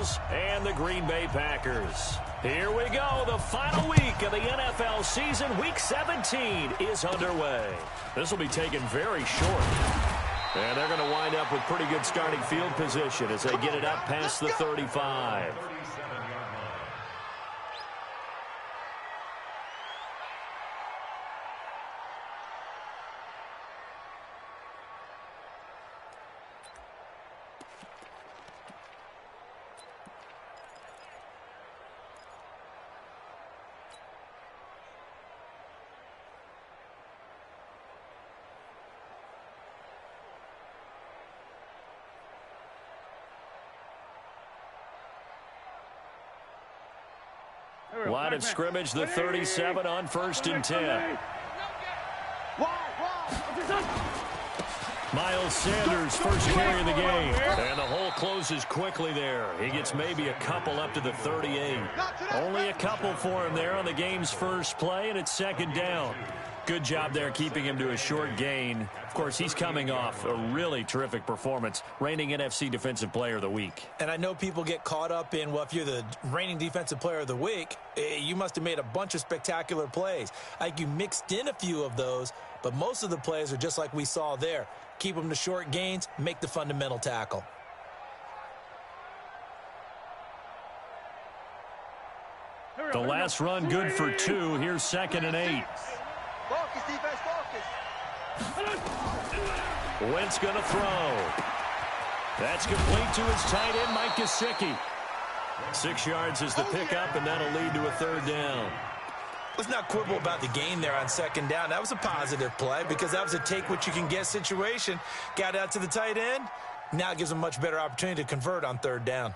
Eagles and the Green Bay Packers. Here we go. The final week of the NFL season. Week 17 is underway. This will be taken very short. And they're going to wind up with pretty good starting field position as they get it up past the 35. Line of scrimmage, the 37 on 1st and 10. Miles Sanders, first carry of the game. And the hole closes quickly there. He gets maybe a couple up to the 38. Only a couple for him there on the game's first play, and it's 2nd down. Good job there keeping him to a short gain. Of course, he's coming off a really terrific performance, reigning NFC Defensive Player of the Week. And I know people get caught up in, well, if you're the reigning Defensive Player of the Week, you must have made a bunch of spectacular plays. I think you mixed in a few of those, but most of the plays are just like we saw there. Keep them to short gains, make the fundamental tackle. The last run good for 2. Here's 2nd and 8. Focus, defense, focus. Wentz going to throw. That's complete to his tight end, Mike Gesicki. 6 yards is the pickup, and that'll lead to a 3rd down. Let's not quibble about the gain there on 2nd down. That was a positive play because that was a take-what-you-can-get situation. Got out to the tight end. Now it gives him a much better opportunity to convert on 3rd down.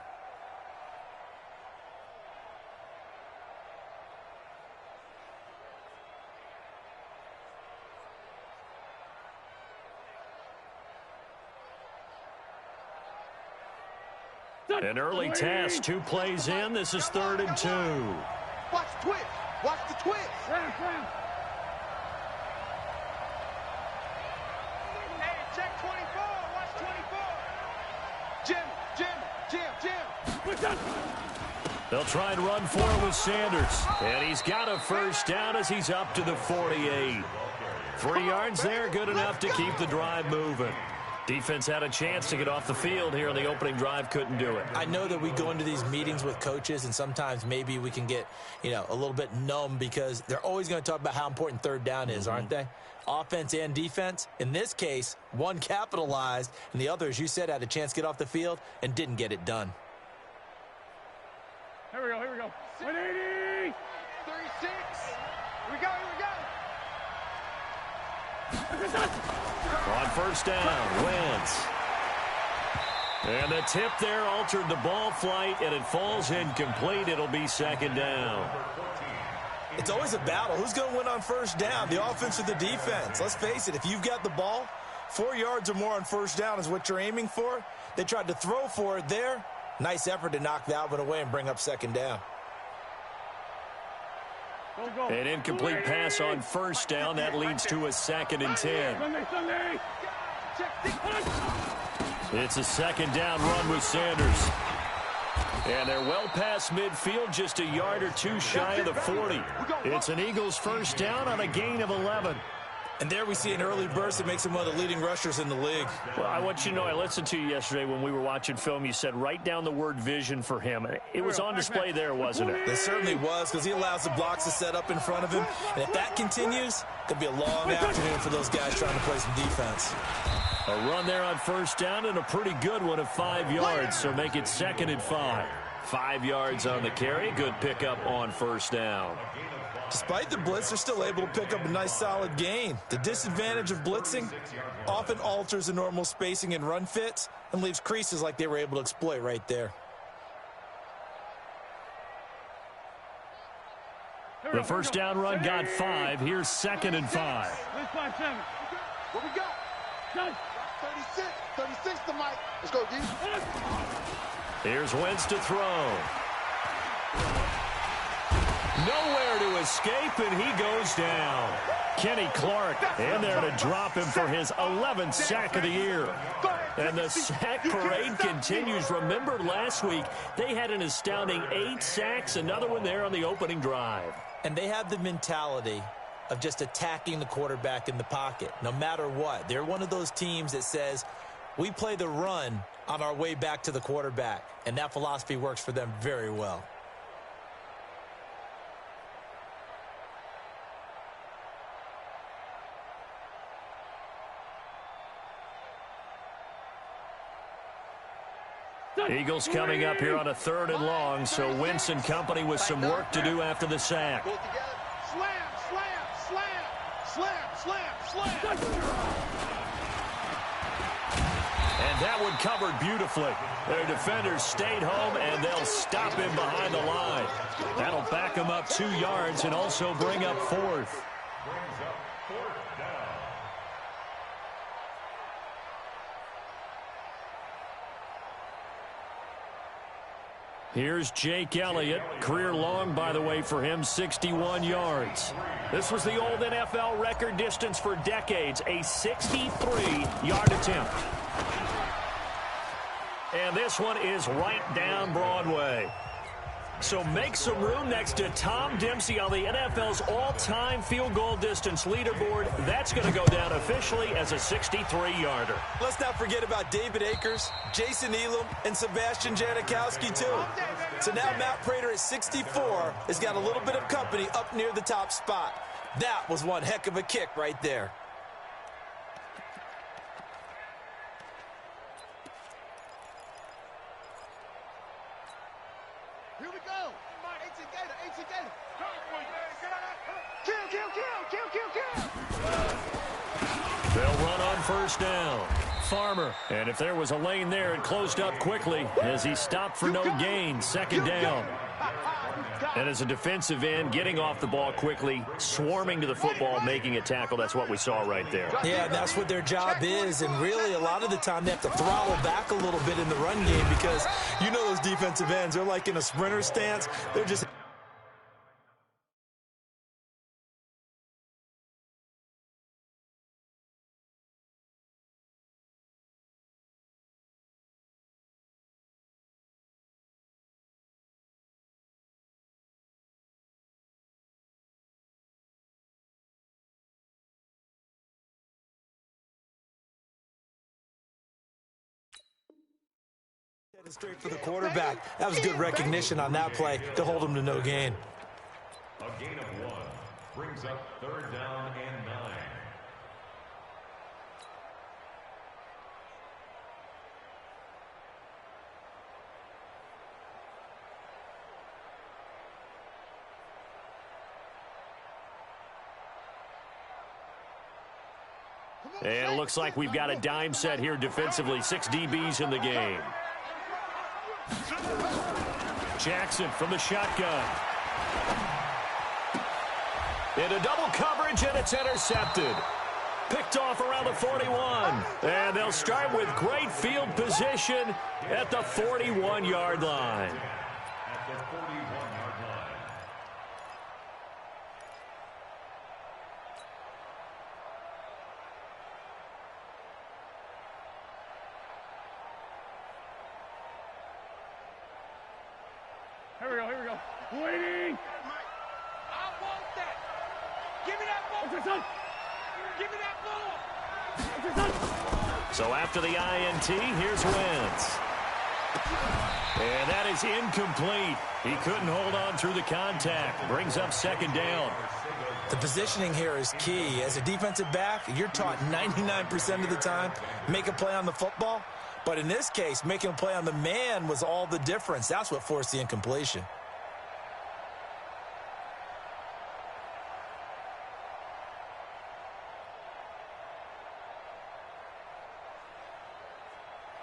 An early task, 2 plays in. This is 3rd and 2. Watch the twitch. Watch the twitch. Hey, check 24. Watch 24. Jim. They'll try and run for it with Sanders. And he's got a 1st down as he's up to the 48. 3 yards there, good enough to keep the drive moving. Defense had a chance to get off the field here on the opening drive, couldn't do it. I know that we go into these meetings with coaches, and sometimes maybe we can get, a little bit numb because they're always going to talk about how important 3rd down is, aren't they? Offense and defense. In this case, one capitalized, and the other, as you said, had a chance to get off the field and didn't get it done. Here we go. 180. 36. Here we go. On 1st down, Wentz. And the tip there altered the ball flight, and it falls incomplete. It'll be 2nd down. It's always a battle. Who's going to win on 1st down, the offense or the defense? Let's face it, if you've got the ball, 4 yards or more on 1st down is what you're aiming for. They tried to throw for it there. Nice effort to knock that one away and bring up 2nd down. An incomplete pass on 1st down. That leads to a 2nd and 10. It's a 2nd down run with Sanders. And they're well past midfield, just a yard or 2 shy of the 40. It's an Eagles 1st down on a gain of 11. And there we see an early burst that makes him one of the leading rushers in the league. Well, I want you to know, I listened to you yesterday when we were watching film. You said write down the word vision for him. It was on display there, wasn't it? It certainly was, because he allows the blocks to set up in front of him. And if that continues, it'll be a long afternoon for those guys trying to play some defense. A run there on 1st down and a pretty good one of 5 yards, so make it 2nd and 5. 5 yards on the carry. Good pickup on 1st down. Despite the blitz, they're still able to pick up a nice solid gain. The disadvantage of blitzing often alters the normal spacing and run fits and leaves creases like they were able to exploit right there. The 1st down run got 5. Here's 2nd and 5. What we got? 36. 36 to Mike. Let's go, D. Here's Wentz to throw. Nowhere to escape, and he goes down. Kenny Clark in there to drop him for his 11th sack of the year. Go ahead. And the sack parade continues. Remember last week, they had an astounding 8 sacks, another one there on the opening drive. And they have the mentality of just attacking the quarterback in the pocket, no matter what. They're one of those teams that says, we play the run on our way back to the quarterback, and that philosophy works for them very well. Eagles coming up here on a 3rd and long, so Wentz and company with some work to do after the sack. Slam, slam, slam, slam, slam, slam. And that one covered beautifully. Their defenders stayed home, and they'll stop him behind the line. That'll back him up 2 yards and also bring up 4th. Here's Jake Elliott. Career long, by the way, for him, 61 yards. This was the old NFL record distance for decades, a 63-yard attempt. And this one is right down Broadway. So make some room next to Tom Dempsey on the NFL's all-time field goal distance leaderboard. That's going to go down officially as a 63-yarder. Let's not forget about David Akers, Jason Elam, and Sebastian Janikowski, too. So now Matt Prater at 64 has got a little bit of company up near the top spot. That was one heck of a kick right there. Here we go. 18 Gator, 18 Gator. Kill, kill, kill, kill, kill, kill. They'll run on 1st down. Farmer. And if there was a lane there, it closed up quickly as he stopped for no gain. 2nd down. And as a defensive end, getting off the ball quickly, swarming to the football, making a tackle. That's what we saw right there. Yeah, that's what their job is. And really, a lot of the time, they have to throttle back a little bit in the run game because you know those defensive ends, they're like in a sprinter stance. They're just... straight for the quarterback. That was good recognition on that play to hold him to no gain. A gain of 1 brings up 3rd down and 9. And it looks like we've got a dime set here defensively. 6 DBs in the game. Jackson from the shotgun. Into double coverage, and it's intercepted. Picked off around the 41. And they'll start with great field position at the 41-yard line. At the 41-yard line. Here we go, here we go. Waiting! I want that. Give me that ball. What's your son? Give me that ball. What's your son? So after the INT, here's Wentz. And that is incomplete. He couldn't hold on through the contact. Brings up 2nd down. The positioning here is key. As a defensive back, you're taught 99% of the time, make a play on the football. But in this case, making a play on the man was all the difference. That's what forced the incompletion.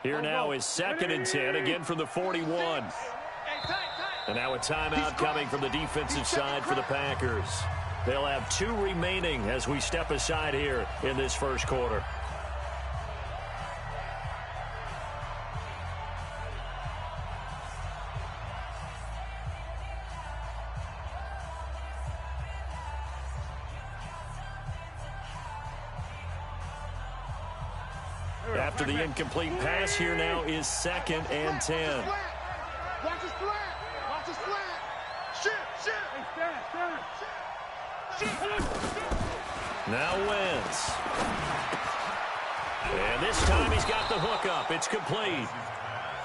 Here now is 2nd and 10, again from the 41. And now a timeout coming from the defensive side for the Packers. They'll have 2 remaining as we step aside here in this first quarter. Here After the incomplete pass, here now is 2nd and 10. Watch his flat. Watch his flat. Shit. Now wins. And this time he's got the hook up. It's complete.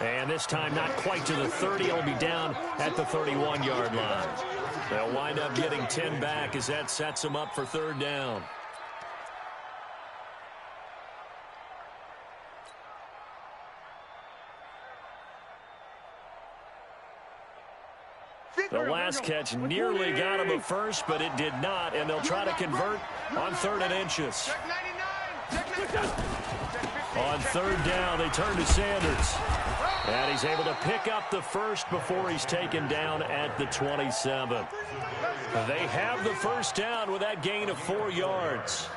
And this time not quite to the 30. It'll be down at the 31-yard line. They'll wind up getting 10 back as that sets them up for 3rd down. The last catch nearly got him a first, but it did not, and they'll try to convert on 3rd and inches. On 3rd down, they turn to Sanders. And he's able to pick up the first before he's taken down at the 27. They have the first down with that gain of 4 yards.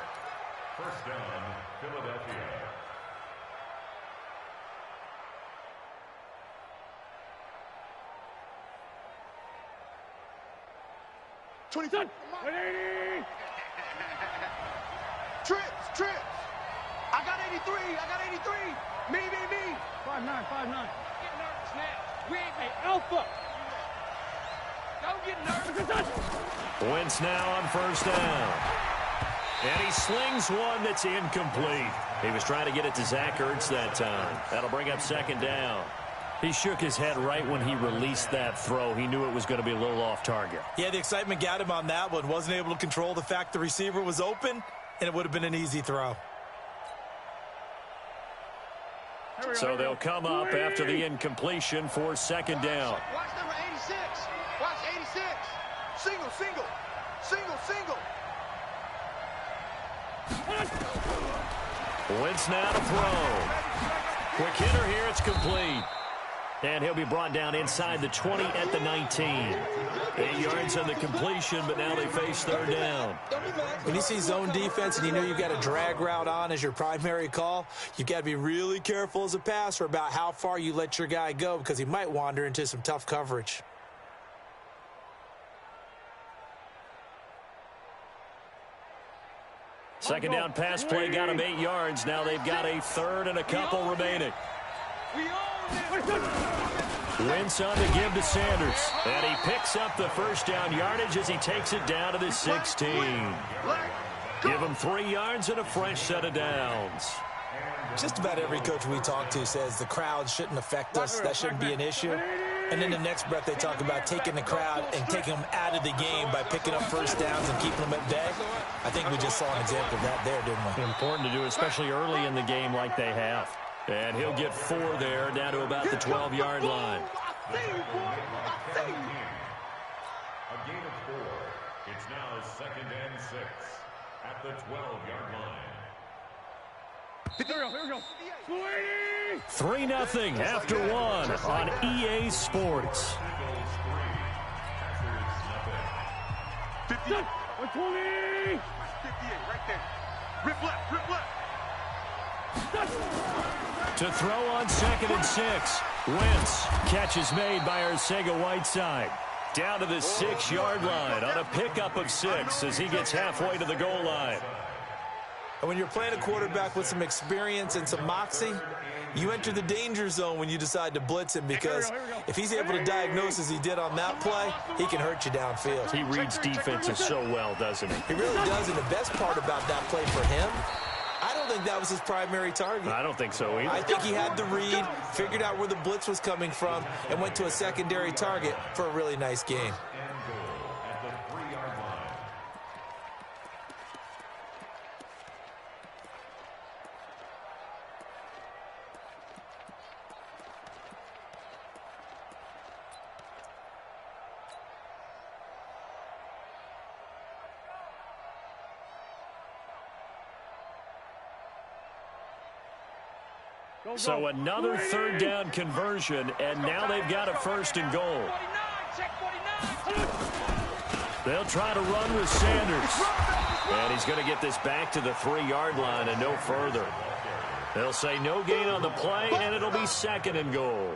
First down, Philadelphia. Trips. I got 83. Me. 5'9". Get nervous now. We ain't made alpha. Don't get nervous. Wentz now on 1st down. And he slings one that's incomplete. He was trying to get it to Zach Ertz that time. That'll bring up 2nd down. He shook his head right when he released that throw. He knew it was going to be a little off target. Yeah, the excitement got him on that one. Wasn't able to control the fact the receiver was open, and it would have been an easy throw. So they'll come up after the incompletion for 2nd down. Watch number 86. Watch 86. Single. Wentz now to throw. Quick hitter here. It's complete. And he'll be brought down inside the 20 at the 19. 8 yards on the completion, but now they face 3rd down. When you see zone defense and you know you've got a drag route on as your primary call, you've got to be really careful as a passer about how far you let your guy go because he might wander into some tough coverage. Second down pass play got him 8 yards. Now they've got a 3rd and a couple remaining. Wentz on to give to Sanders. And he picks up the first down yardage as he takes it down to the 16. Give him 3 yards and a fresh set of downs. Just about every coach we talk to says the crowd shouldn't affect us. That shouldn't be an issue. And in the next breath, they talk about taking the crowd and taking them out of the game by picking up first downs and keeping them at bay. I think we just saw an example of that there, didn't we? Important to do, especially early in the game like they have. And he'll get 4 there, down to about the 12-yard line. A gain of 4. It's now 2nd and 6 at the 12-yard line. Here we go. 3-0 after 1 on EA Sports. 120. 58 right there. Rip left. To throw on 2nd and 6. Wentz. Catch is made by Arcega-Whiteside. Down to the 6-yard line on a pickup of 6 as he gets halfway to the goal line. And when you're playing a quarterback with some experience and some moxie, you enter the danger zone when you decide to blitz him because if he's able to diagnose as he did on that play, he can hurt you downfield. He reads defenses so well, doesn't he? He really does, and the best part about that play for him, I don't think that was his primary target. I don't think so either. I think he had the read, figured out where the blitz was coming from, and went to a secondary target for a really nice game. So another 3rd down conversion, and now they've got a 1st and goal. They'll try to run with Sanders. And he's going to get this back to the 3-yard line and no further. They'll say no gain on the play, and it'll be 2nd and goal.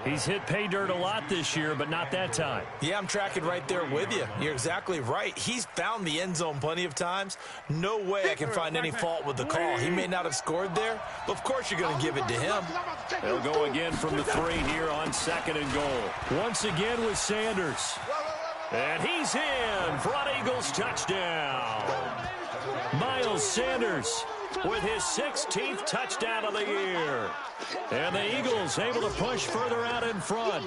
He's hit pay dirt a lot this year, but not that time. Yeah, I'm tracking right there with you. You're exactly right. He's found the end zone plenty of times. No way I can find any fault with the call. He may not have scored there, but of course you're going to give it to him. They'll go again from the 3 here on 2nd and goal. Once again with Sanders. And he's in for an Eagles touchdown. Miles Sanders with his 16th touchdown of the year. And the Eagles able to push further out in front.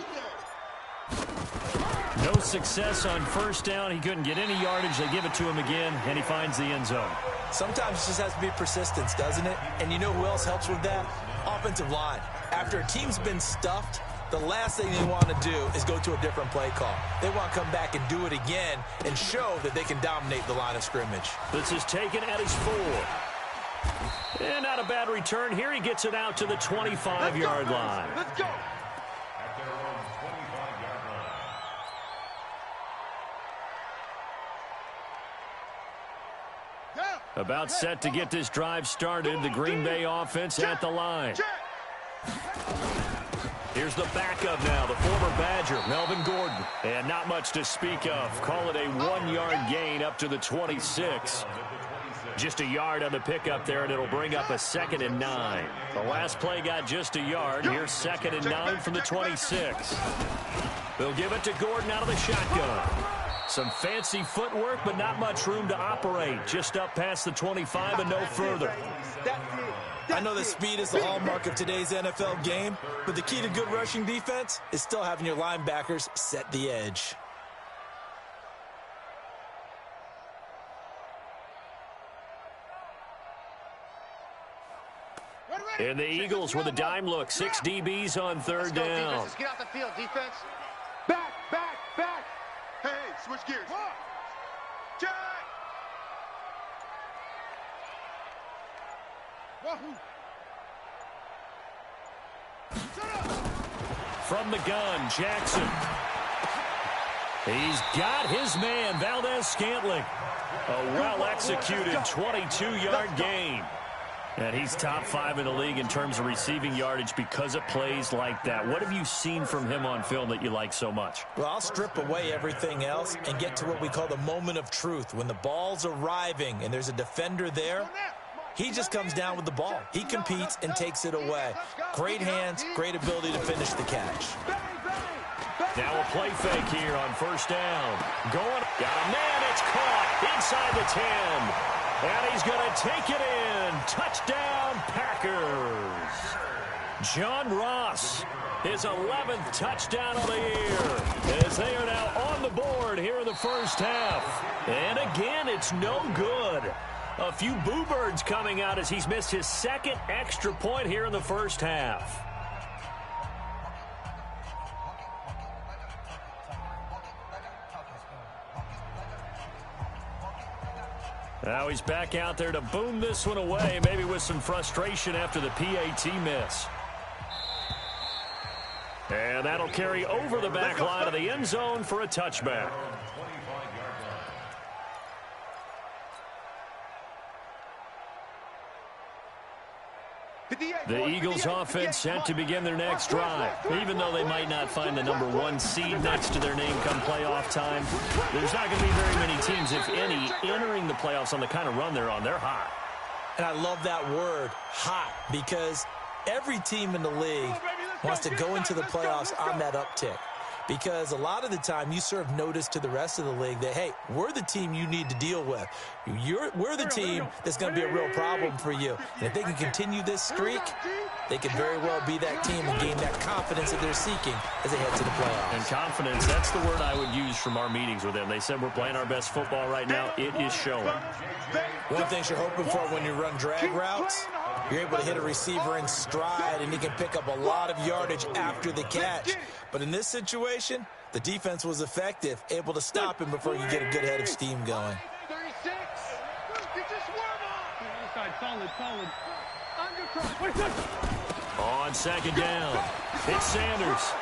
No success on first down. He couldn't get any yardage. They give it to him again, and he finds the end zone. Sometimes it just has to be persistence, doesn't it? And you know who else helps with that? Offensive line. After a team's been stuffed, the last thing they want to do is go to a different play call. They want to come back and do it again and show that they can dominate the line of scrimmage. This is taken at his 4. And not a bad return. Here he gets it out to the 25-yard line. Let's go. At their own 25-yard line. About set to get this drive started. The Green Bay offense at the line. Here's the backup now, the former Badger, Melvin Gordon. And not much to speak of. Call it a 1-yard gain up to the 26. Just a yard on the pickup there, and it'll bring up a 2nd and 9. The last play got just a yard. Here's 2nd and 9 from the 26. They'll give it to Gordon out of the shotgun. Some fancy footwork, but not much room to operate. Just up past the 25 and no further. I know that speed is the hallmark of today's NFL game, but the key to good rushing defense is still having your linebackers set the edge. And the Eagles with a dime look. 6 DBs on 3rd down. Get out the field, defense. Back, back, back. Hey, switch gears. Jack. Wahoo. From the gun, Jackson. He's got his man, Valdez-Scantling. A well-executed 22-yard gain. And he's top 5 in the league in terms of receiving yardage because of plays like that. What have you seen from him on film that you like so much? Well, I'll strip away everything else and get to what we call the moment of truth. When the ball's arriving and there's a defender there, he just comes down with the ball. He competes and takes it away. Great hands, great ability to finish the catch. Now a play fake here on 1st down. Going, got a man, it's caught inside the 10. And he's going to take it in. Touchdown, Packers. John Ross, his 11th touchdown of the year, as they are now on the board here in the first half. And again, it's no good. A few boo birds coming out as he's missed his 2nd extra point here in the first half. Now he's back out there to boom this one away, maybe with some frustration after the PAT miss. And that'll carry over the back line of the end zone for a touchback. The Eagles offense set to begin their next drive. Even though they might not find the #1 seed next to their name come playoff time, there's not going to be very many teams, if any, entering the playoffs on the kind of run they're on. They're hot. And I love that word, hot, because every team in the league wants to go into the playoffs on that uptick. Because a lot of the time you serve notice to the rest of the league that, hey, we're the team you need to deal with. We're the team that's going to be a real problem for you. And if they can continue this streak, they could very well be that team and gain that confidence that they're seeking as they head to the playoffs. And confidence, that's the word I would use from our meetings with them. They said we're playing our best football right now. It is showing. One thing you're hoping for when you run drag routes, you're able to hit a receiver in stride, and he can pick up a lot of yardage after the catch. But in this situation, the defense was effective, able to stop him before you get a good head of steam going. 36. Get your swerve on. Inside, solid. Undercut. On 2nd down, it's Sanders.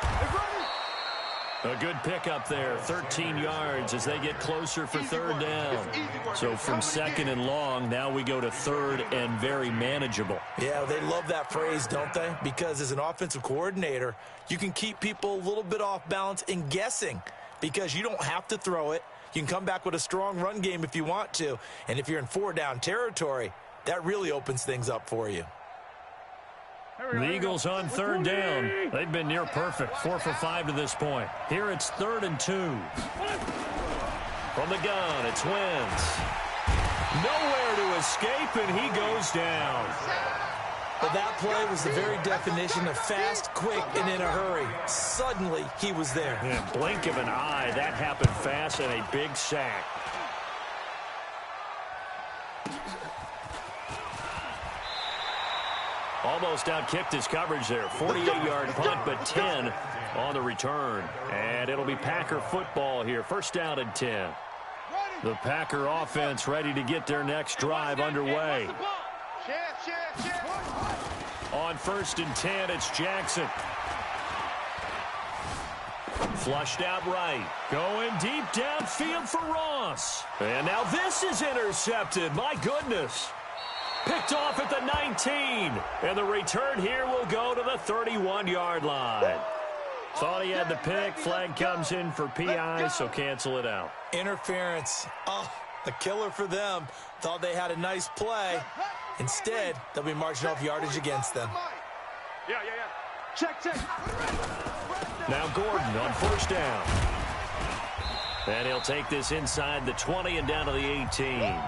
A good pickup there, 13 yards as they get closer for third down. So from second and long, now we go to third and very manageable. Yeah, they love that phrase, don't they? Because as an offensive coordinator, you can keep people a little bit off balance and guessing because you don't have to throw it. You can come back with a strong run game if you want to. And if you're in four-down territory, that really opens things up for you. The Eagles on third down. They've been near perfect, 4 for 5 to this point. Here it's 3rd and 2. From the gun, it's Wentz. Nowhere to escape, and he goes down. But that play was the very definition of fast, quick, and in a hurry. Suddenly, he was there. Yeah, blink of an eye, that happened fast and a big sack. Almost out-kicked his coverage there. 48-yard punt, but 10 on the return. And it'll be Packer football here. First down and 10. The Packer offense ready to get their next drive underway. On 1st and 10, it's Jackson. Flushed out right. Going deep downfield for Ross. And now this is intercepted. My goodness. Picked off at the 19. And the return here will go to the 31-yard line. Thought he had the pick. Flag comes in for PI, so cancel it out. Interference. Oh, a killer for them. Thought they had a nice play. Instead, they'll be marching off yardage against them. Yeah. Check. Now Gordon on first down. And he'll take this inside the 20 and down to the 18.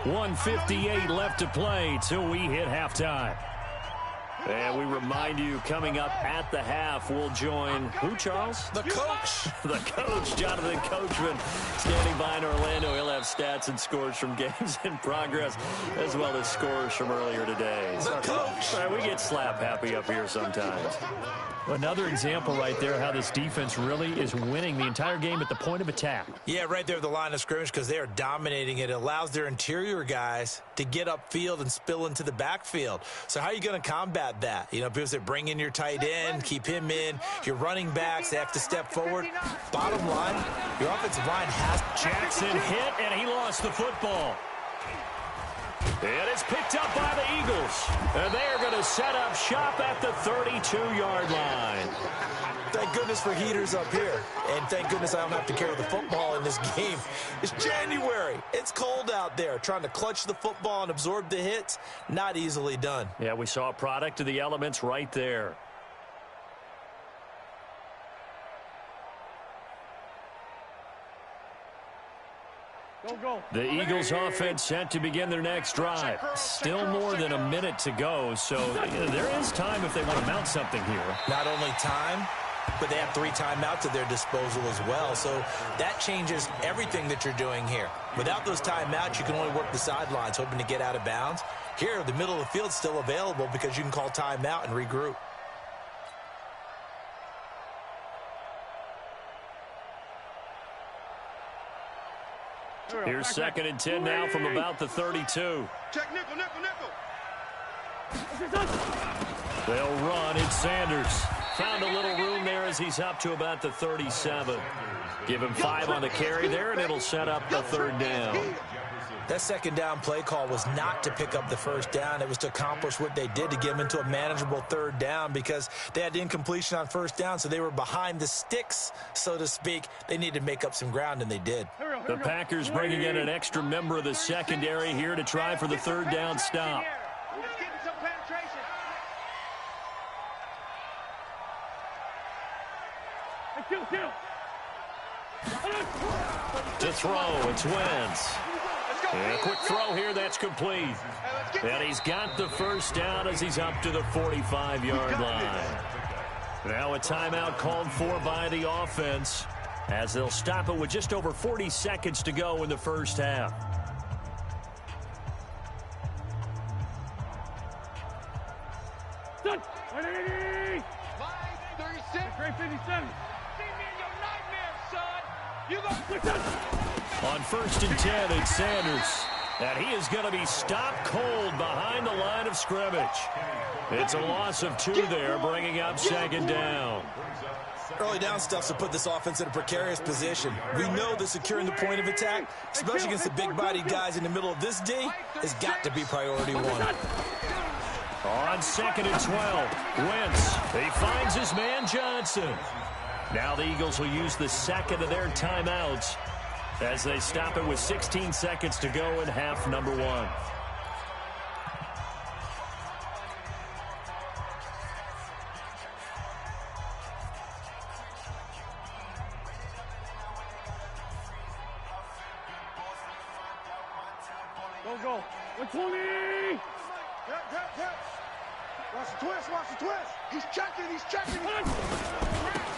1:58 left to play till we hit halftime. And we remind you, coming up at the half, we'll join who, Charles? The coach. The coach, Jonathan Coachman, standing by in Orlando. He'll have stats and scores from games in progress, as well as scores from earlier today. The coach. We get slap happy up here sometimes. Another example right there how this defense really is winning the entire game at the point of attack. Yeah, right there at the line of scrimmage because they are dominating it. It allows their interior guys to get upfield and spill into the backfield. So how are you going to combat that? You know, people say bring in your tight end, keep him in. Your running backs, they have to step forward. Bottom line, your offensive line has... Jackson hit, and he lost the football. And it's picked up by the Eagles. And they are going to set up shop at the 32-yard line. Thank goodness for heaters up here. And thank goodness I don't have to carry the football in this game. It's January. It's cold out there. Trying to clutch the football and absorb the hits, not easily done. Yeah, we saw a product of the elements right there. Go. The Eagles offense set to begin their next drive. Still more than a minute to go, so there is time if they want to mount something here. Not only time, but they have 3 timeouts at their disposal as well. So that changes everything that you're doing here. Without those timeouts, you can only work the sidelines, hoping to get out of bounds. Here, the middle of the field's still available because you can call timeout and regroup. Here's 2nd and 10 now from about the 32. Check nickel. They'll run. It's Sanders. Found a little room there as he's up to about the 37. Give him 5 on the carry there, and it'll set up the 3rd down. That 2nd down play call was not to pick up the 1st down. It was to accomplish what they did to get them into a manageable 3rd down because they had incompletion on 1st down, so they were behind the sticks, so to speak. They needed to make up some ground, and they did. The Packers bringing in an extra member of the secondary here to try for the 3rd down stop. Just getting some penetration. Kill. To throw, it's Wentz. And a quick throw here, that's complete. And he's got the 1st down as he's up to the 45-yard line. Now a timeout called for by the offense as they'll stop it with just over 40 seconds to go in the 1st half. Done. Ready. 36. Great 57. See me in your nightmares, son. You go. On 1st and 10, it's Sanders. And he is going to be stopped cold behind the line of scrimmage. It's a loss of 2 there, bringing up second down. Early down stuff to put this offense in a precarious position. We know that securing the point of attack, especially against the big-bodied guys in the middle of this D, has got to be priority 1. On 2nd and 12, Wentz. He finds his man Johnson. Now the Eagles will use the second of their timeouts as they stop it with 16 seconds to go in half number 1. Go. 120! Watch the twist, watch the twist. He's checking.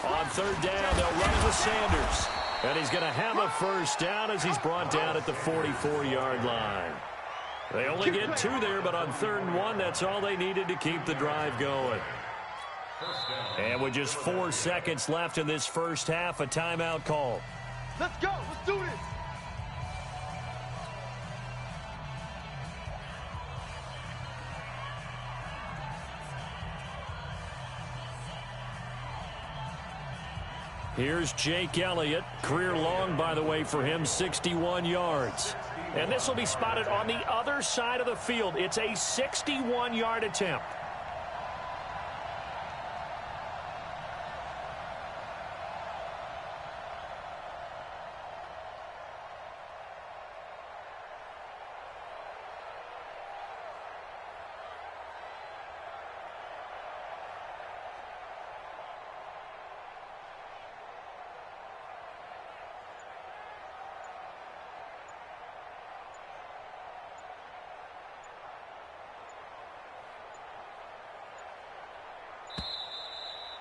On 3rd down, they'll run it with Sanders. And he's going to have a first down as he's brought down at the 44-yard line. They only get 2 there, but on 3rd and 1, that's all they needed to keep the drive going. And with just 4 seconds left in this first half, a timeout call. Let's go. Let's do this. Here's Jake Elliott. Career long, by the way, for him, 61 yards. And this will be spotted on the other side of the field. It's a 61-yard attempt.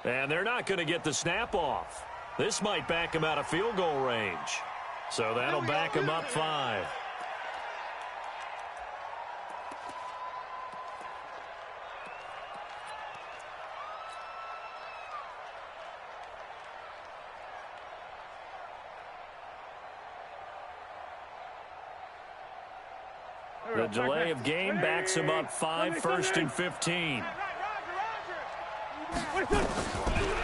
And they're not going to get the snap off. This might back him out of field goal range. So that'll back him up 5. The delay of game backs him up 5, 1st and 15.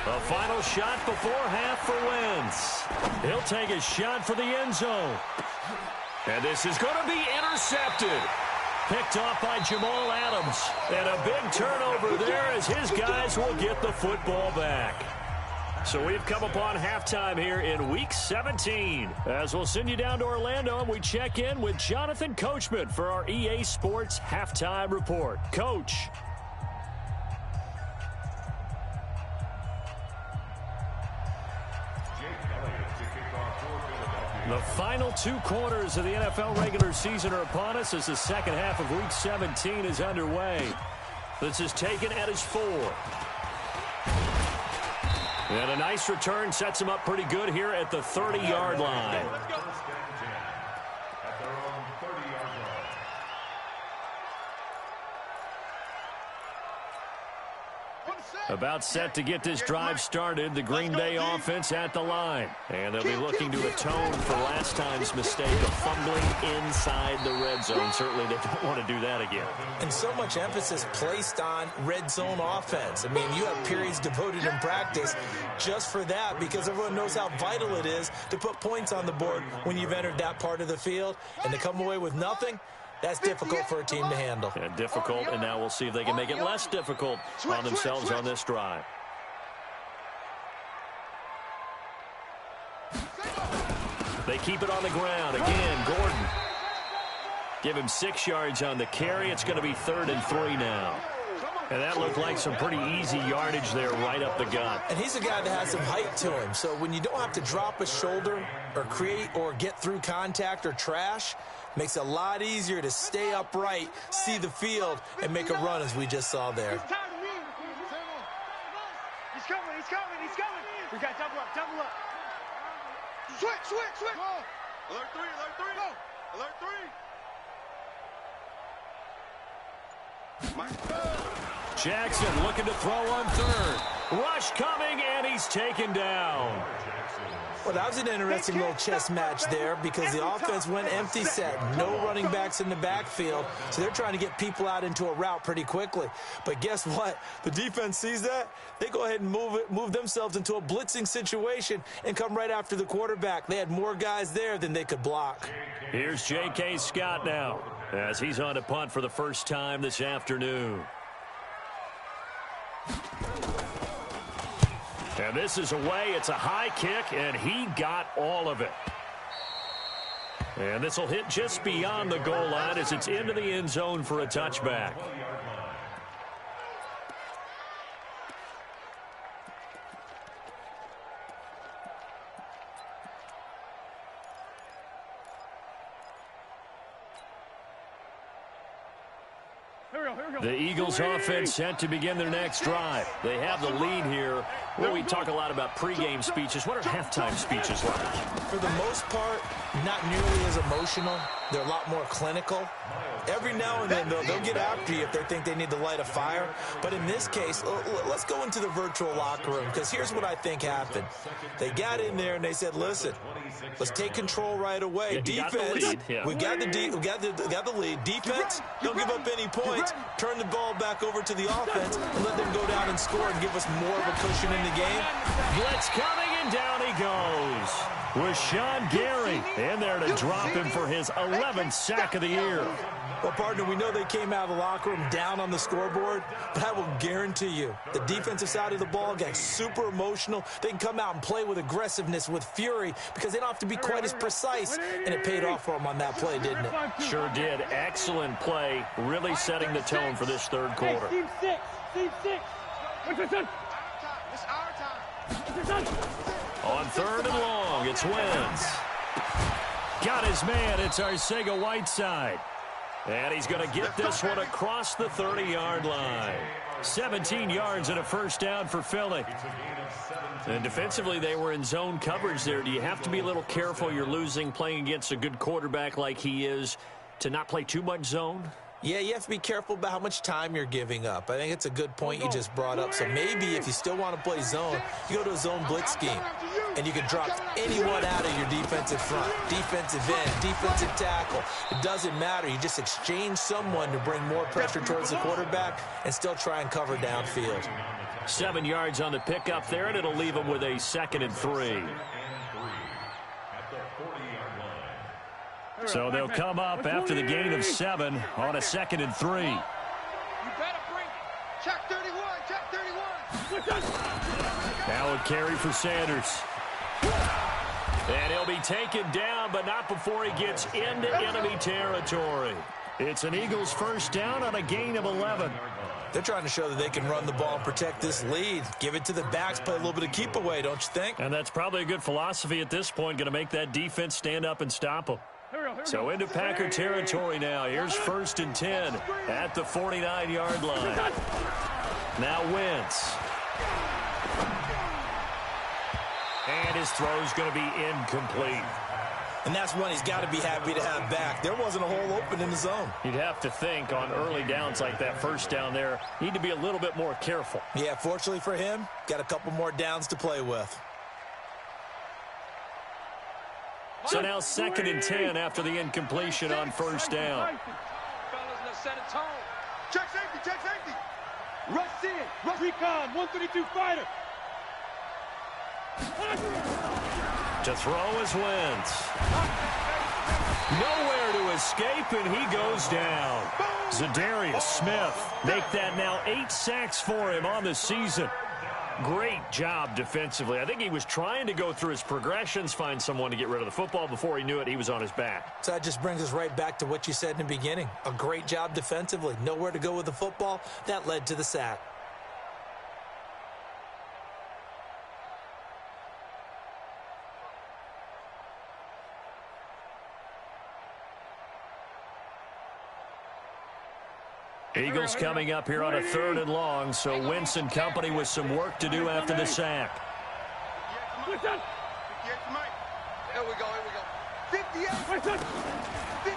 A final shot before half for Wentz. He'll take a shot for the end zone. And this is going to be intercepted. Picked off by Jamal Adams. And a big turnover there as his guys will get the football back. So we've come upon halftime here in Week 17. As we'll send you down to Orlando and we check in with Jonathan Coachman for our EA Sports Halftime Report. Coach. The final 2 quarters of the NFL regular season are upon us as the second half of Week 17 is underway. This is taken at his 4. And a nice return sets him up pretty good here at the 30-yard line. About set to get this drive started, the Green Bay offense at the line. And they'll be looking to atone for last time's mistake of fumbling inside the red zone. Certainly they don't want to do that again. And so much emphasis placed on red zone offense. I mean, you have periods devoted in practice just for that because everyone knows how vital it is to put points on the board when you've entered that part of the field. And to come away with nothing, that's difficult for a team to handle. Yeah, difficult, and now we'll see if they can make it less difficult on themselves on this drive. They keep it on the ground. Again, Gordon. Give him 6 yards on the carry. It's going to be 3rd and 3 now. And that looked like some pretty easy yardage there right up the gut. And he's a guy that has some height to him. So when you don't have to drop a shoulder or create or get through contact or trash, makes it a lot easier to stay upright, see the field, and make a run as we just saw there. He's coming. We got double up. Switch. Alert 3. Go. Alert 3. Jackson looking to throw on 3rd. Rush coming, and he's taken down. Well, that was an interesting little chess match there because the offense went empty set. No running backs in the backfield, so they're trying to get people out into a route pretty quickly. But guess what? The defense sees that. They go ahead and move themselves into a blitzing situation and come right after the quarterback. They had more guys there than they could block. Here's J.K. Scott now as he's on a punt for the first time this afternoon. And this is away. It's a high kick, and he got all of it. And this will hit just beyond the goal line as it's into the end zone for a touchback. The Eagles offense set to begin their next drive. They have the lead here. Well, we talk a lot about pregame speeches. What are halftime speeches like? For the most part, not nearly as emotional. They're a lot more clinical. Every now and then, they'll get after you if they think they need to light a fire. But in this case, let's go into the virtual locker room because here's what I think happened. They got in there and they said, listen, let's take control right away. Defense, we got the lead. Defense, don't give up any points. Turn the ball back over to the offense and let them go down and score and give us more of a cushion in the game. Blitz coming, and down he goes. With Sean Gary in there to drop him for his 11th sack of the year. Well, partner, we know they came out of the locker room down on the scoreboard, but I will guarantee you the defensive side of the ball got super emotional. They can come out and play with aggressiveness, with fury, because they don't have to be quite as precise, and it paid off for them on that play, didn't it? Sure did. Excellent play, really setting the tone for this third quarter. Team six. What's your son? It's our time. What's your son? On third and long, it's Wentz. Got his man. It's Arcega-Whiteside. And he's going to get this one across the 30-yard line. 17 yards and a first down for Philly. And defensively, they were in zone coverage there. Do you have to be a little careful? You're losing, playing against a good quarterback like he is, to not play too much zone? Yeah, you have to be careful about how much time you're giving up. I think it's a good point you just brought up. So maybe if you still want to play zone, you go to a zone blitz scheme. And you can drop anyone out of your defensive front, defensive end, defensive tackle. It doesn't matter. You just exchange someone to bring more pressure towards the quarterback and still try and cover downfield. 7 yards on the pickup there, and it'll leave them with a 2nd and 3. So they'll come up after the gain of 7 on a 2nd and 3. You better bring it. Check 31. Check 31. Now a carry for Sanders. And he'll be taken down, but not before he gets into enemy territory. It's an Eagles first down on a gain of 11. They're trying to show that they can run the ball and protect this lead. Give it to the backs, play a little bit of keep away, don't you think? And that's probably a good philosophy at this point, going to make that defense stand up and stop them. So into Packer territory now. Here's 1st and 10 at the 49-yard line. Now Wentz. And his throw's going to be incomplete. And that's one he's got to be happy to have back. There wasn't a hole open in the zone. You'd have to think on early downs like that first down there, need to be a little bit more careful. Yeah, fortunately for him, got a couple more downs to play with. So now 2nd and 10 after the incompletion on first down. Fellas, let's set a tone. Check safety. Check safety. Rush in. Rush recon. 132 fighter. To throw is Wentz. Nowhere to escape, and he goes down. Zadarius Smith make that now 8 sacks for him on the season. Great job defensively. I think he was trying to go through his progressions, find someone to get rid of the football. Before he knew it, he was on his back. So that just brings us right back to what you said in the beginning. A great job defensively. Nowhere to go with the football. That led to the sack. Eagles coming up here on a 3rd and long, so Wentz and company with some work to do after the sack. Here we go.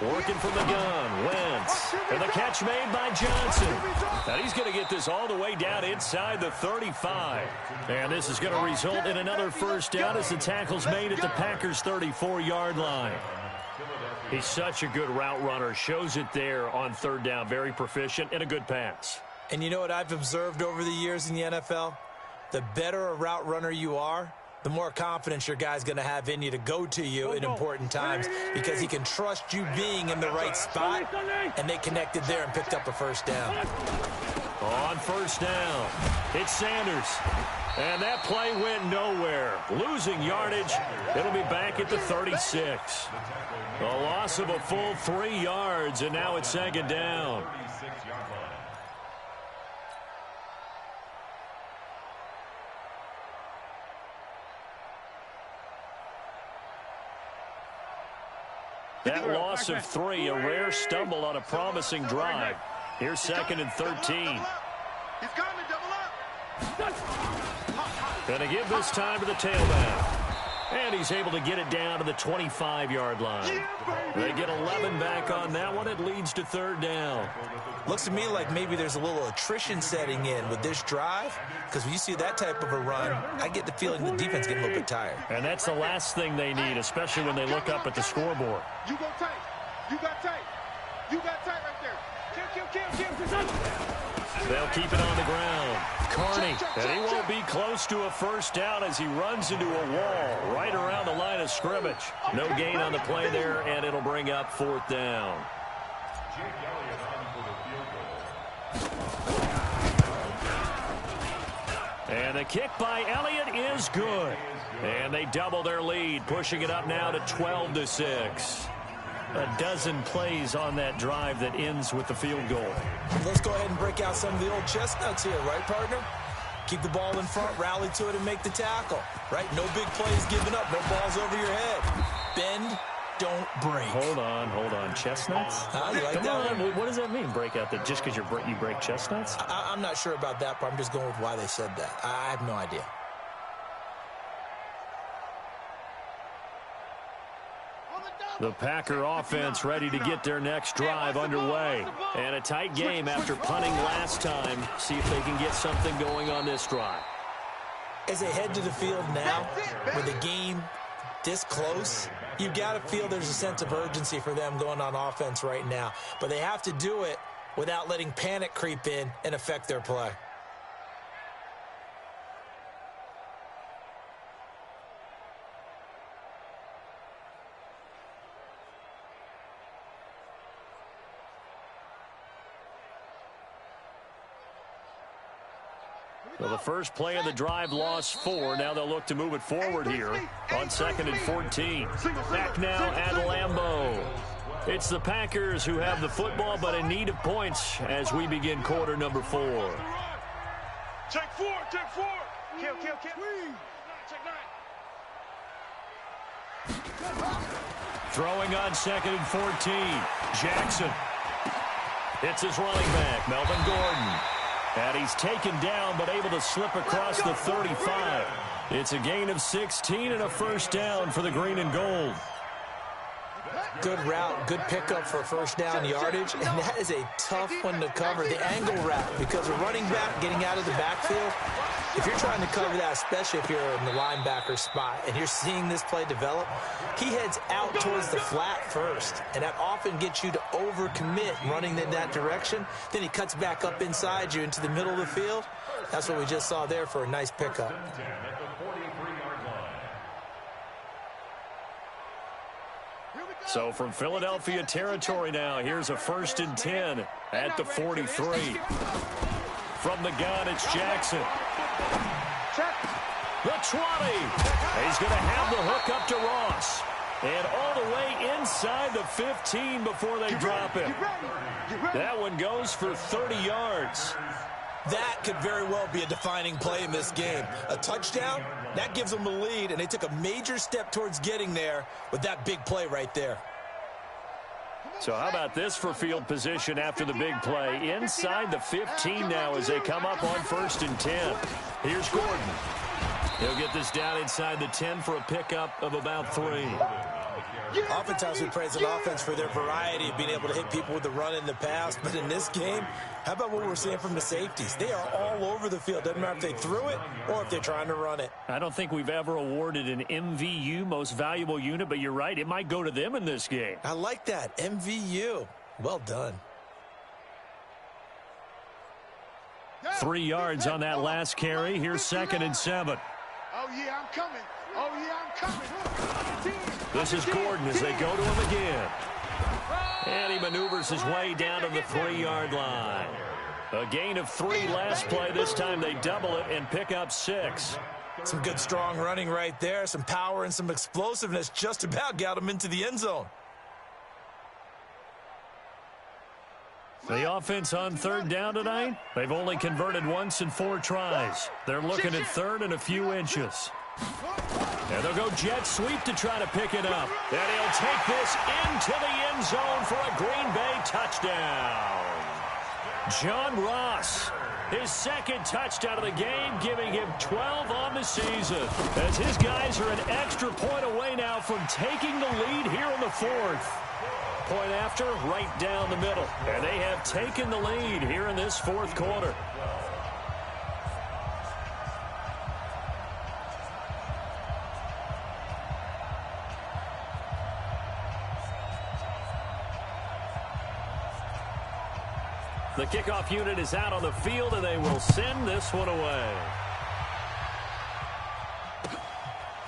Working from the gun, Wentz. And the catch made by Johnson. And he's going to get this all the way down inside the 35. And this is going to result in another first down as the tackle's made at the Packers' 34-yard line. He's such a good route runner. Shows it there on third down. Very proficient and a good pass. And you know what I've observed over the years in the NFL? The better a route runner you are, the more confidence your guy's going to have in you to go to you in important times because he can trust you being in the right spot, and they connected there and picked up a first down. On first down, it's Sanders. And that play went nowhere. Losing yardage. It'll be back at the 36. A loss of a full 3 yards, and now it's second down. That loss of 3, a rare stumble on a promising drive. Here's second and 13. He's coming, double up. Going to give this time to the tailback. And he's able to get it down to the 25-yard line. They get 11 back on that one. It leads to third down. Looks to me like maybe there's a little attrition setting in with this drive, because when you see that type of a run, I get the feeling the defense getting a little bit tired. And that's the last thing they need, especially when they look up at the scoreboard. You go tight. You got tight. You got tight right there. Kill. They'll keep it on the ground. Carney, and he won't be close to a first down as he runs into a wall right around the line of scrimmage. No gain on the play there, and it'll bring up fourth down. And the kick by Elliott is good. And they double their lead, pushing it up now to 12-6. A dozen plays on that drive that ends with the field goal. Let's go ahead and break out some of the old chestnuts here, right, partner? Keep the ball in front, rally to it, and make the tackle, right? No big plays given up, no balls over your head. Bend, don't break. Hold on. Chestnuts? You like that one? What does that mean, break out? Just because you break chestnuts? I'm not sure about that, but I'm just going with why they said that. I have no idea. The Packer offense ready to get their next drive underway. And a tight game after punting last time. See if they can get something going on this drive. As they head to the field now, with the game this close, you've got to feel there's a sense of urgency for them going on offense right now. But they have to do it without letting panic creep in and affect their play. Well, the first play of the drive lost 4. Now they'll look to move it forward here on second and 14. Back now at Lambeau. It's the Packers who have the football, but in need of points as we begin quarter number 4. Check 4. Kill. Check 9. Throwing on second and 14. Jackson. It's his running back, Melvin Gordon. And he's taken down, but able to slip across the 35. It's a gain of 16 and a first down for the green and gold. Good route, good pickup for first down yardage, and that is a tough one to cover, the angle route, because a running back getting out of the backfield, if you're trying to cover that, especially if you're in the linebacker spot, and you're seeing this play develop, he heads out towards the flat first, and that often gets you to overcommit running in that direction. Then he cuts back up inside you into the middle of the field. That's what we just saw there for a nice pickup. So from Philadelphia territory now, here's a first and 10 at the 43. From the gun, it's Jackson. The 20. He's going to have the hook up to Ross. And all the way inside the 15 before they drop him. That one goes for 30 yards. That could very well be a defining play in this game. A touchdown, that gives them the lead, and they took a major step towards getting there with that big play right there. So how about this for field position after the big play? Inside the 15 now as they come up on first and 10. Here's Gordon. He'll get this down inside the 10 for a pickup of about 3. Oftentimes we praise an offense for their variety of being able to hit people with the run in the pass, but in this game, how about what we're seeing from the safeties? They are all over the field. Doesn't matter if they threw it or if they're trying to run it. I don't think we've ever awarded an MVU, most valuable unit, but you're right, it might go to them in this game. I like that, MVU. Well done. 3 yards on that last carry. Here's 2nd and 7. Oh, yeah, I'm coming. Oh, yeah, I'm coming. This is Gordon as they go to him again. And he maneuvers his way down to the 3-yard line. A gain of 3 last play. This time they double it and pick up 6. Some good strong running right there. Some power and some explosiveness just about got him into the end zone. The offense on 3rd down tonight, they've only converted once in 4 tries. They're looking at 3rd and a few inches. And they'll go jet sweep to try to pick it up. And he'll take this into the end zone for a Green Bay touchdown. John Ross, his 2nd touchdown of the game, giving him 12 on the season. As his guys are an extra point away now from taking the lead here in the 4th. Point after, right down the middle. And they have taken the lead here in this 4th quarter. The kickoff unit is out on the field, and they will send this one away.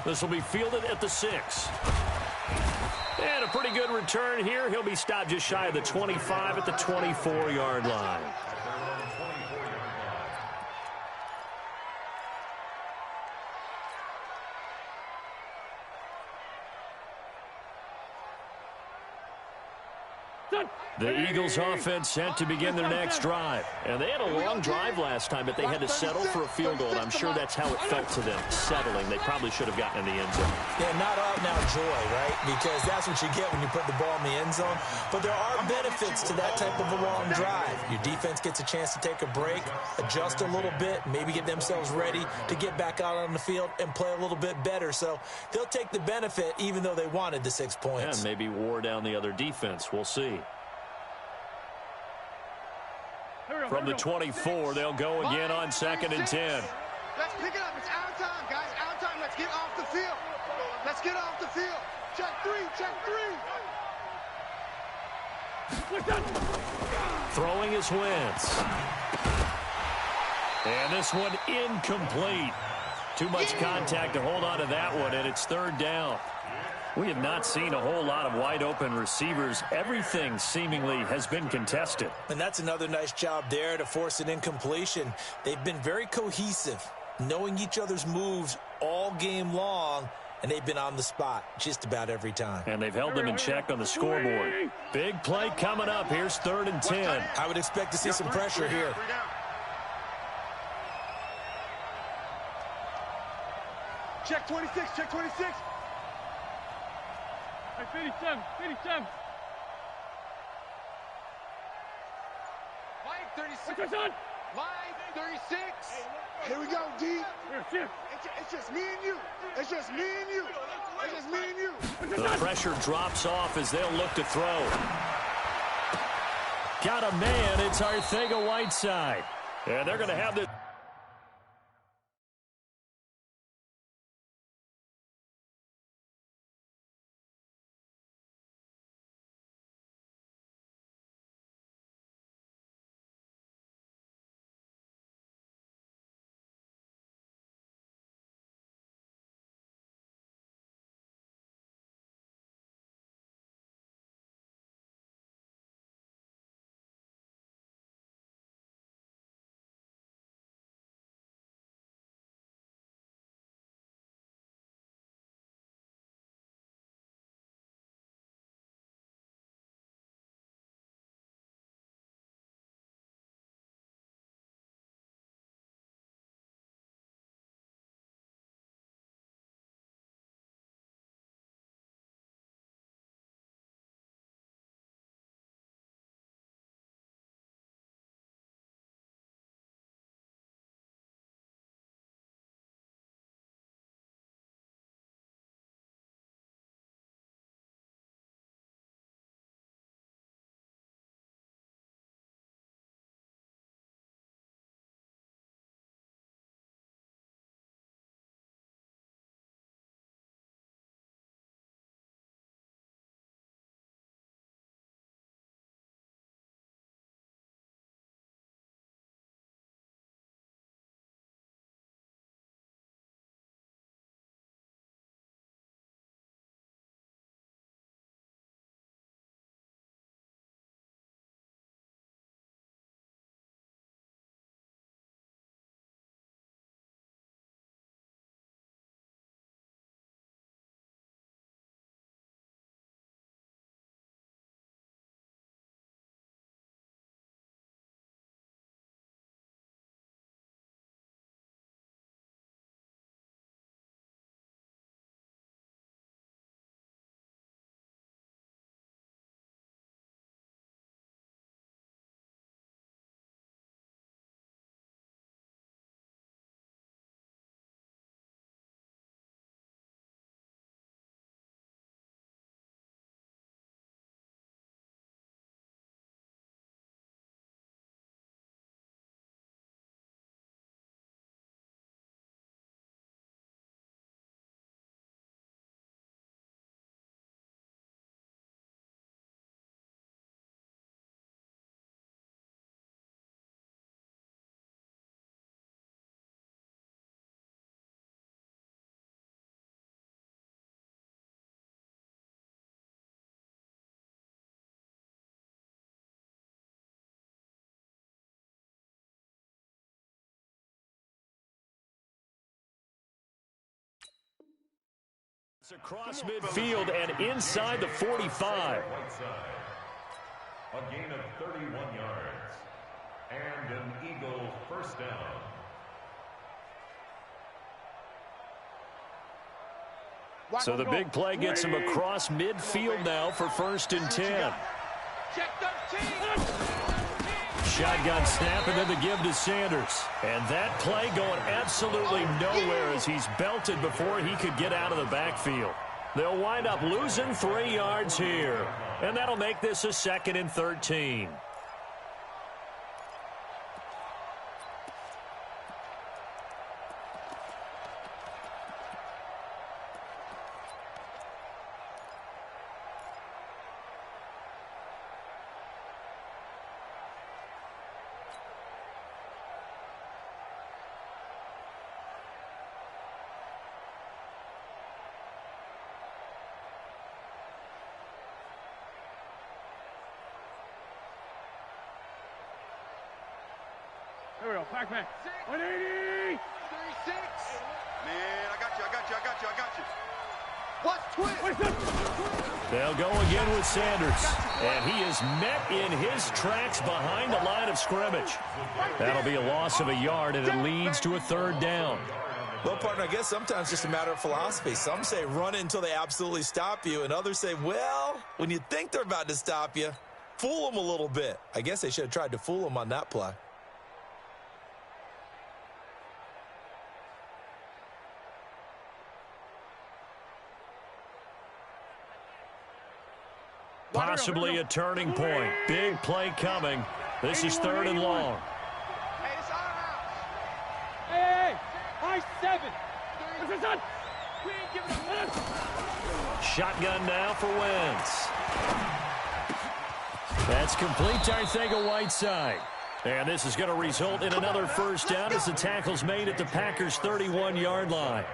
This will be fielded at the 6. And a pretty good return here. He'll be stopped just shy of the 25 at the 24-yard line. The Eagles offense set to begin their next drive. And they had a long drive last time, but they had to settle for a field goal. And I'm sure that's how it felt to them, settling. They probably should have gotten in the end zone. Yeah, not out now joy, right? Because that's what you get when you put the ball in the end zone. But there are benefits to that type of a long drive. Your defense gets a chance to take a break, adjust a little bit, maybe get themselves ready to get back out on the field and play a little bit better. So they'll take the benefit even though they wanted the 6 points. And maybe wore down the other defense. We'll see. From the 24, they'll go again on 2nd and 10. Let's pick it up. It's our time, guys. Our time. Let's get off the field. Let's get off the field. Check 3. Check 3. Throwing is Wentz. And this one incomplete. Too much contact to hold on to that one, and it's 3rd down. We have not seen a whole lot of wide-open receivers. Everything seemingly has been contested. And that's another nice job there to force an incompletion. They've been very cohesive, knowing each other's moves all game long, and they've been on the spot just about every time. And they've held them in check on the scoreboard. Big play coming up. Here's 3rd and 10. I would expect to see some pressure here. Check 26. Check 26. Hey, 57, 57. Line 36. What's this on? Line 36. Here we go, D. Here, shift. It's just me and you. It's just me and you. It's just me and you. The pressure drops off as they'll look to throw. Got a man. It's Arcega-Whiteside. And they're going to have this. It's across midfield and inside the 45. A gain of 31 yards. And an Eagle first down. So the big play gets him across midfield now for 1st and 10. Check 13. Shotgun snap and then the give to Sanders. And that play going absolutely nowhere as he's belted before he could get out of the backfield. They'll wind up losing 3 yards here. And that'll make this a 2nd and 13. There we go. Pac-Man. 180. 36. Man, I got you. What's twist? They'll go again with Sanders. And he is met in his tracks behind the line of scrimmage. That'll be a loss of a yard, and it leads to a 3rd down. Well, partner, I guess sometimes it's just a matter of philosophy. Some say run it until they absolutely stop you, and others say, well, when you think they're about to stop you, fool them a little bit. I guess they should have tried to fool them on that play. Possibly a turning point. Big play coming. This is 3rd and long. Hey, it's our house. Hey, I-7. This is done. We ain't giving up. Shotgun now for Wentz. That's complete to Arcega-Whiteside. And this is going to result in another 1st down as the tackle's made at the Packers' 31-yard line.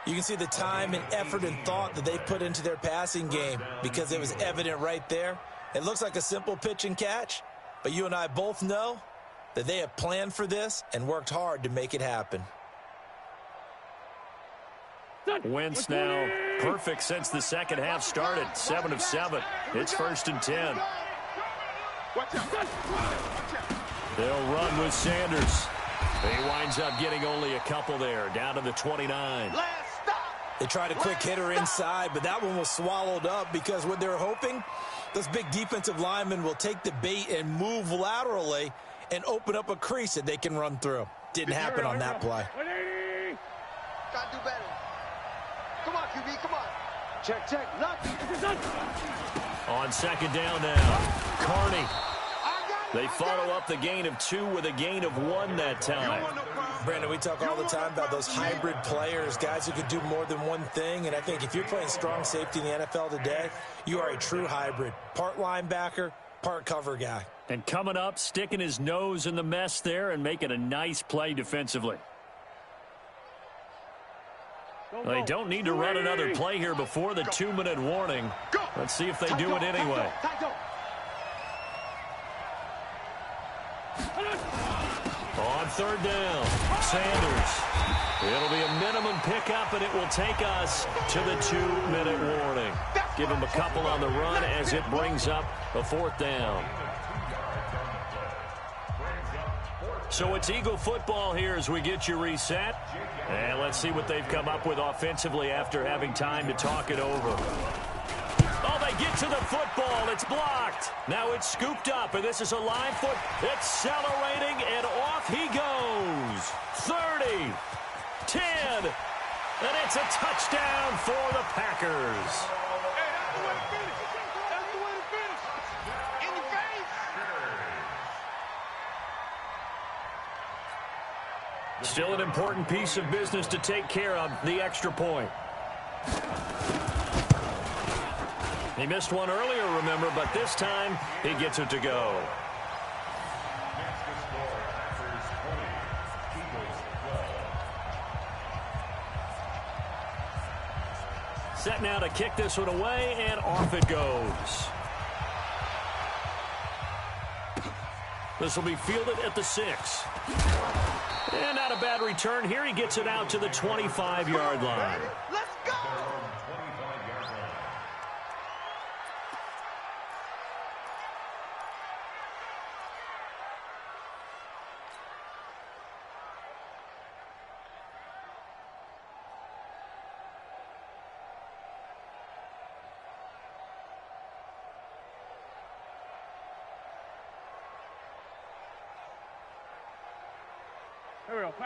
You can see the time and effort and thought that they put into their passing game because it was evident right there. It looks like a simple pitch and catch, but you and I both know that they have planned for this and worked hard to make it happen. Wentz now perfect since the 2nd half started. 7 of 7. It's 1st and 10. Watch out. They'll run with Sanders. He winds up getting only a couple there, down to the 29. They tried a quick hitter inside, but that one was swallowed up because what they're hoping, those big defensive linemen will take the bait and move laterally and open up a crease that they can run through. Didn't happen on that play. 180. Gotta do better. Come on, QB, come on. Check. Look. This is done. On 2nd down now, Carney. They follow up the gain of 2 with a gain of 1 that time. Brandon, we talk all the time about those hybrid players, guys who could do more than one thing, and I think if you're playing strong safety in the NFL today, you are a true hybrid. Part linebacker, part cover guy. And coming up, sticking his nose in the mess there and making a nice play defensively. They don't need to run another play here before the 2-minute warning. Let's see if they do it anyway. On 3rd down, Sanders. It'll be a minimum pickup, and it will take us to the 2-minute warning. Give him a couple on the run as it brings up a 4th down. So it's Eagle football here as we get you reset. And let's see what they've come up with offensively after having time to talk it over. Oh, they get to the football. It's blocked. Now it's scooped up, and this is a live foot. Accelerating, and off he goes. 30, 10, and it's a touchdown for the Packers. Hey, that's the way to finish. That's the way to finish. In your face. Still an important piece of business to take care of, the extra point. He missed one earlier, remember, but this time he gets it to go. Set now to kick this one away, and off it goes. This will be fielded at the 6. And not a bad return here. He gets it out to the 25-yard line. Let's go.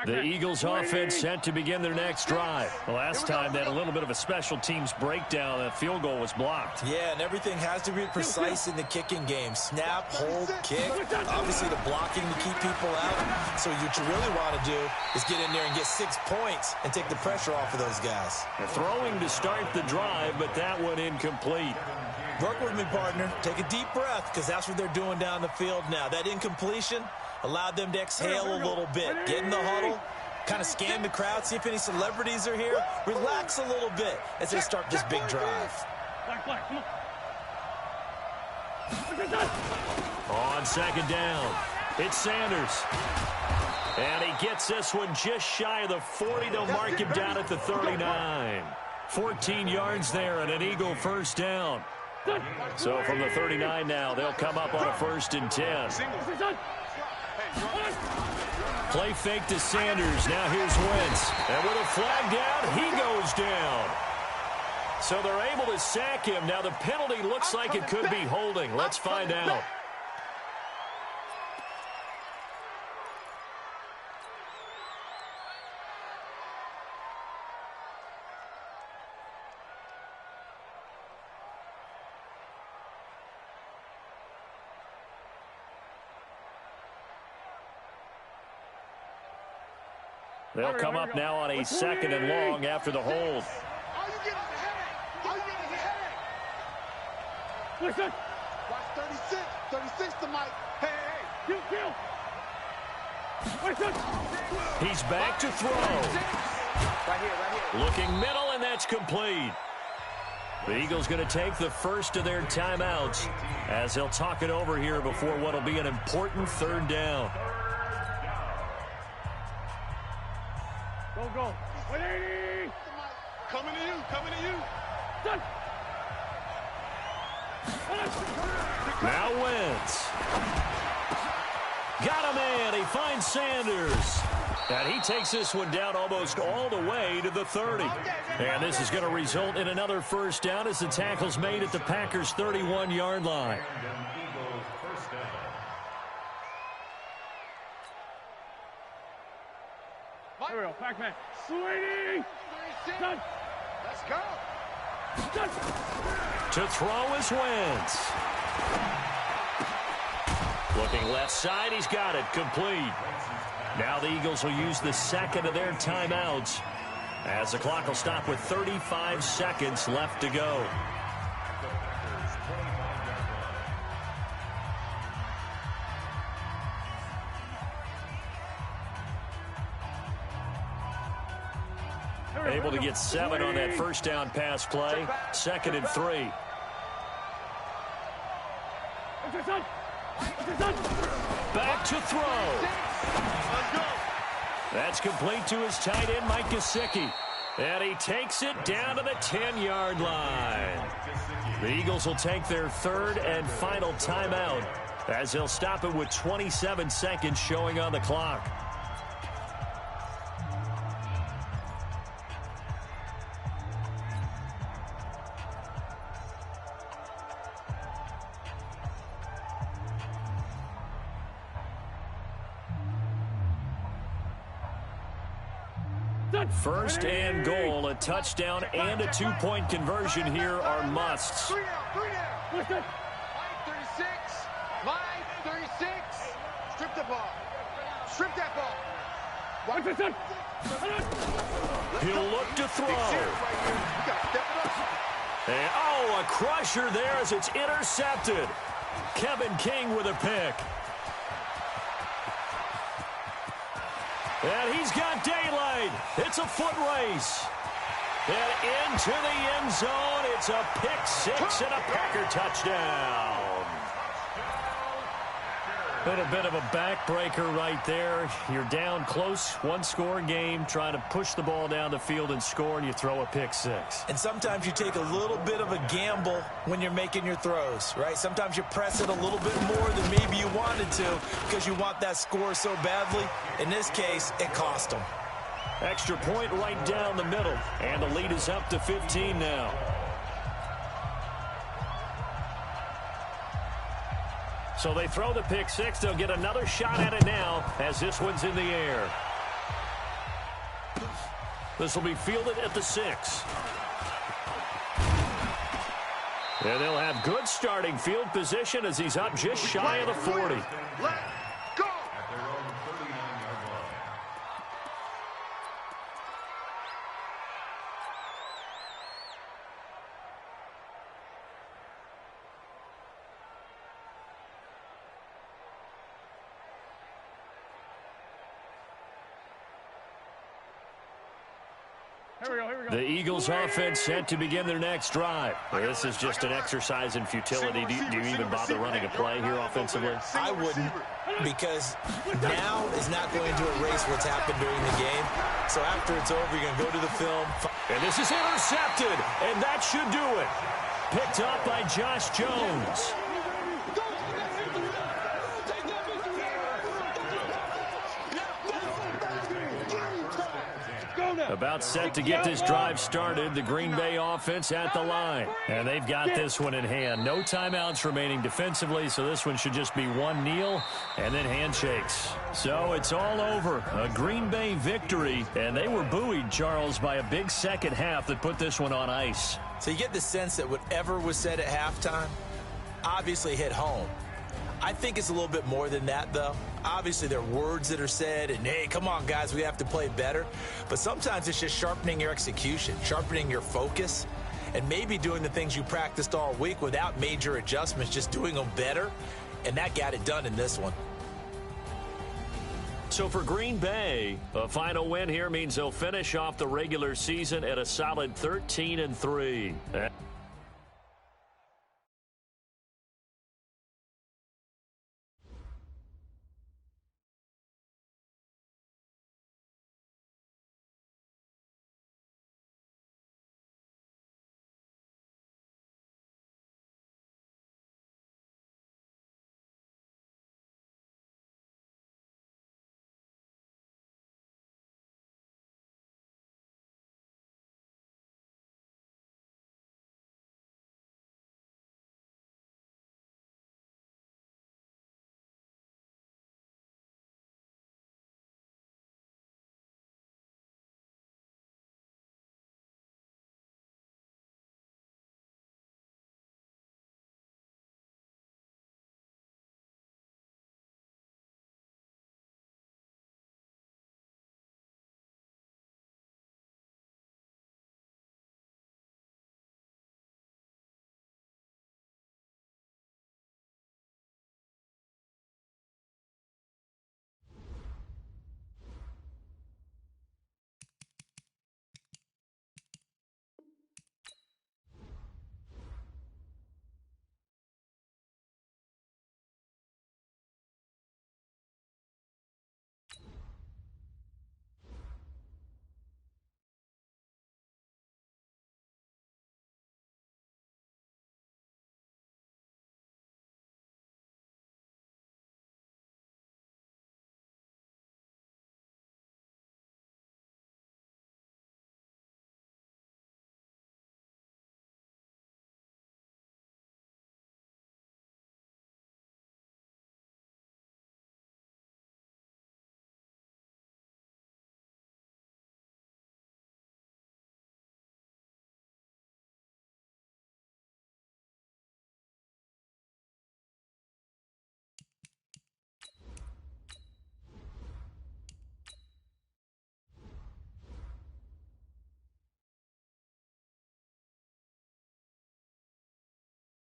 The Eagles offense set to begin their next drive. The last time they had a little bit of a special teams breakdown. That field goal was blocked. Yeah, and everything has to be precise in the kicking game. Snap, hold, kick. Obviously the blocking to keep people out. So what you really want to do is get in there and get 6 points and take the pressure off of those guys. They're throwing to start the drive, but that one incomplete. Work with me, partner. Take a deep breath, because that's what they're doing down the field now. That incompletion allowed them to exhale a little bit. Get in the huddle, kind of scan the crowd, see if any celebrities are here. Relax a little bit as they start this big drive. On second down, it's Sanders. And he gets this one just shy of the 40. They'll mark him down at the 39. 14 yards there and an Eagle first down. So from the 39 now, they'll come up on a 1st and 10. Play fake to Sanders. Now here's Wentz. And with a flag down, he goes down. So they're able to sack him. Now the penalty looks like it could be holding. Let's find out. They'll come up now on a 2nd and long after the hold. All you get is a headache. All you get is a headache. Listen. Watch 36. 36 to Mike. Hey, hey. Kill. Listen. He's back to throw. Right here. Looking middle, and that's complete. The Eagles going to take the first of their timeouts as they'll talk it over here before what will be an important 3rd down. Go. 180. Coming to you. Done. Now Wentz. Got a man. He finds Sanders. And he takes this one down almost all the way to the 30. And this is going to result in another 1st down as the tackle's made at the Packers' 31-yard line. Here we go. Pac-Man. Sweetie. Done. Let's go. Done. To throw is Wentz. Looking left side. He's got it. Complete. Now the Eagles will use the 2nd of their timeouts as the clock will stop with 35 seconds left to go. Able to get 7 on that 1st down pass play. 2nd and 3. Back to throw. That's complete to his tight end, Mike Gesicki. And he takes it down to the 10-yard line. The Eagles will take their 3rd and final timeout as they'll stop it with 27 seconds showing on the clock. First and goal, a touchdown and a 2-point conversion here are musts. 3 down. Listen. Line 36. Strip the ball. Strip that ball. Watch this one. He'll look to throw. And, a crusher there as it's intercepted. Kevin King with a pick. And he's got daylight. It's a foot race. And into the end zone. It's a pick 6 and a Packer touchdown. Little bit of a backbreaker right there. You're down close, 1-score game, trying to push the ball down the field and score, and you throw a pick 6. And sometimes you take a little bit of a gamble when you're making your throws, right? Sometimes you press it a little bit more than maybe you wanted to because you want that score so badly. In this case, it cost them. Extra point right down the middle, and the lead is up to 15 now. So they throw the pick 6. They'll get another shot at it now as this one's in the air. This will be fielded at the 6. And they'll have good starting field position as he's up just shy of the 40. Let go. At their own 39-yard line. The Eagles offense set to begin their next drive. This is just an exercise in futility. Do you even bother running a play here offensively? I wouldn't, because now is not going to erase what's happened during the game. So after it's over, you're going to go to the film. And this is intercepted, and that should do it. Picked up by Josh Jones. About set to get this drive started. The Green Bay offense at the line. And they've got this one in hand. No timeouts remaining defensively, so this one should just be one kneel and then handshakes. So it's all over. A Green Bay victory. And they were buoyed, Charles, by a big second half that put this one on ice. So you get the sense that whatever was said at halftime obviously hit home. I think it's a little bit more than that, though. Obviously, there are words that are said, and, hey, come on, guys, we have to play better. But sometimes it's just sharpening your execution, sharpening your focus, and maybe doing the things you practiced all week without major adjustments, just doing them better. And that got it done in this one. So for Green Bay, a final win here means they'll finish off the regular season at a solid 13-3.